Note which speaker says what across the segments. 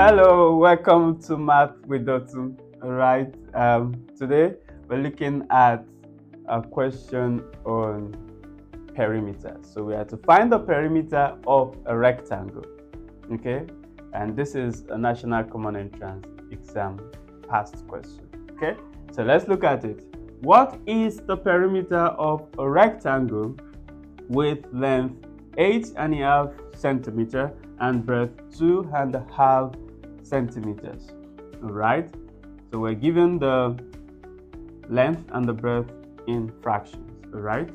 Speaker 1: Hello, welcome to Math with Dotun. All right, today we're looking at a question on perimeter. So we have to find the perimeter of a rectangle. Okay, and this is a National Common Entrance exam past question. Okay, so let's look at it. What is the perimeter of a rectangle with length 8.5 centimeter and breadth 2.5 centimeters? All right, so we're given the length and the breadth in fractions. All right,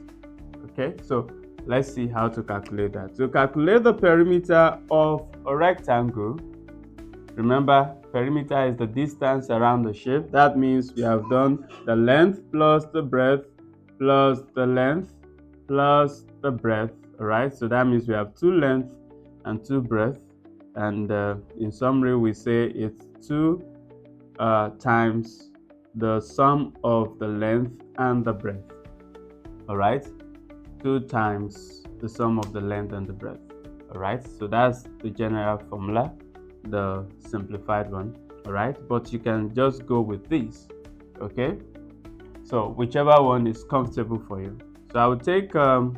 Speaker 1: okay, so let's see how to calculate that. To calculate the perimeter of a rectangle, remember, perimeter is the distance around the shape. That means we have done the length plus the breadth plus the length plus the breadth. All right, so that means we have two length and two breadth, and in summary we say it's 2 times the sum of the length and the breadth. All right, 2 times the sum of the length and the breadth. All right, so that's the general formula, the simplified one. All right, but you can just go with this. Okay, so whichever one is comfortable for you. So I will take the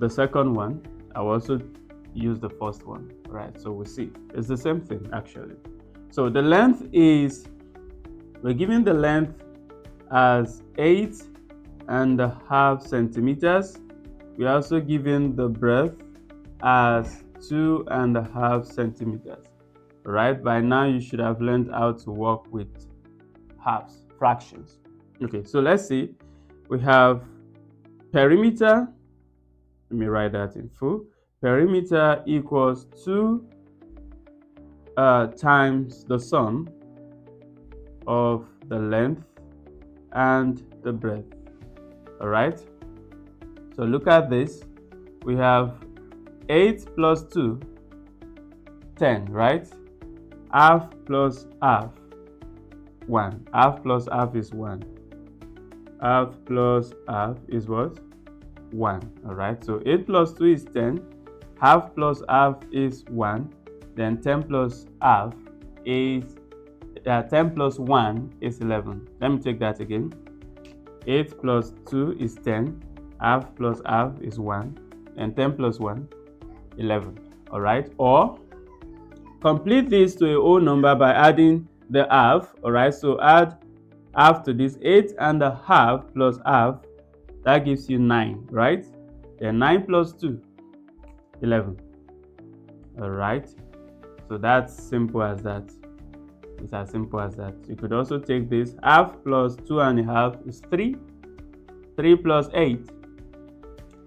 Speaker 1: second one. I will also use the first one. All right, so we'll see. It's the same thing actually. So the length is, we're given the length as 8.5 centimeters. We're also given the breadth as 2.5 centimeters. All right, by now you should have learned how to work with halves, fractions. Okay, so let's see. We have perimeter. Let me write that in full. Perimeter equals 2 times the sum of the length and the breadth. All right, so look at this. We have 8 plus 2, 10, right? Half plus half, 1. Half plus half is 1. Half plus half is what? 1. All right, so 8 plus 2 is 10. Half plus half is 1. Then 10 plus half is 10 plus 1 is 11. Let me take that again. 8 plus 2 is 10. Half plus half is 1. And 10 plus 1, 11. All right, or complete this to a whole number by adding the half. All right, so add half to this. 8.5 plus half, that gives you 9, right? Then 9 plus 2, 11. All right, so that's simple as that. It's as simple as that. You could also take this. Half plus 2.5 is 3. 3 plus 8,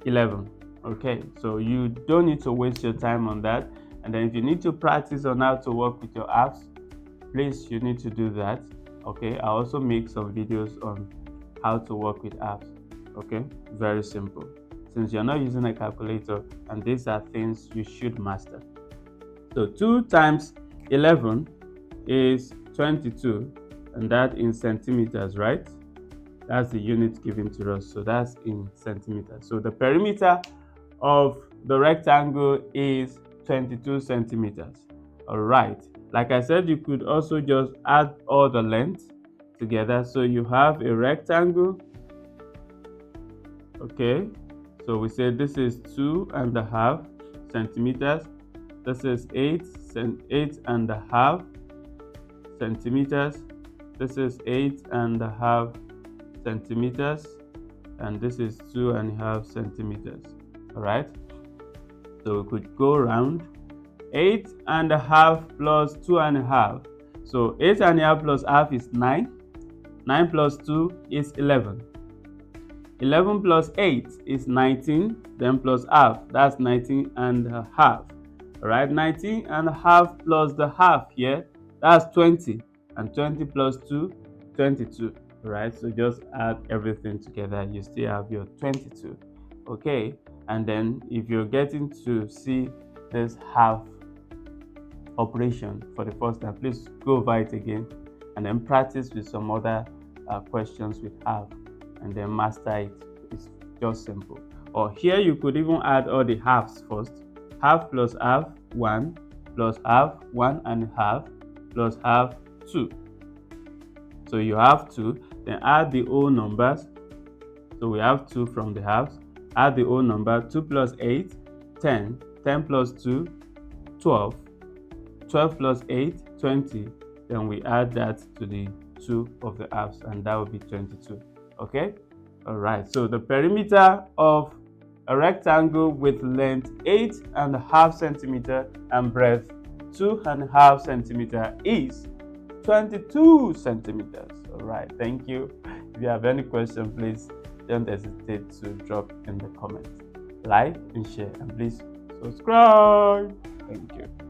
Speaker 1: 11. Okay, so you don't need to waste your time on that. And then if you need to practice on how to work with your halves, please, you need to do that. Okay, I also make some videos on how to work with halves. Okay, very simple. Since you're not using a calculator, and these are things you should master. So 2 times 11 is 22, and that in centimeters, right? That's the unit given to us, so that's in centimeters. So the perimeter of the rectangle is 22 centimeters. All right, like I said, you could also just add all the lengths together. So you have a rectangle. Okay, so we say this is 2.5 centimeters. This is 8.5 centimeters. This is 8.5 centimeters, and this is 2.5 centimeters. All right, so we could go around. 8.5 plus 2.5, so 8.5 plus half is 9. 9 plus 2 is 11. 11 plus 8 is 19. Then plus half, that's 19.5. All right, 19.5 plus the half here, that's 20. And 20 plus 2, 22. All right, so just add everything together, you still have your 22. Okay, and then if you're getting to see this half operation for the first time, please go over it again and then practice with some other questions with half, and then master it. It's just simple. Or here you could even add all the halves first. Half plus half, 1, plus half, 1.5 plus half, 2. So you have 2, then add the whole numbers. So we have 2 from the halves. Add the whole number. 2 plus 8, 10. 10 plus 2, 12. 12 plus 8, 20. Then we add that to the 2 of the halves, and that will be 22. Okay? Alright, so the perimeter of a rectangle with length 8.5 centimeter and breadth 2.5 centimeter is 22 centimeters. Alright, thank you. If you have any question, please don't hesitate to drop in the comments. Like and share, and please subscribe. Thank you.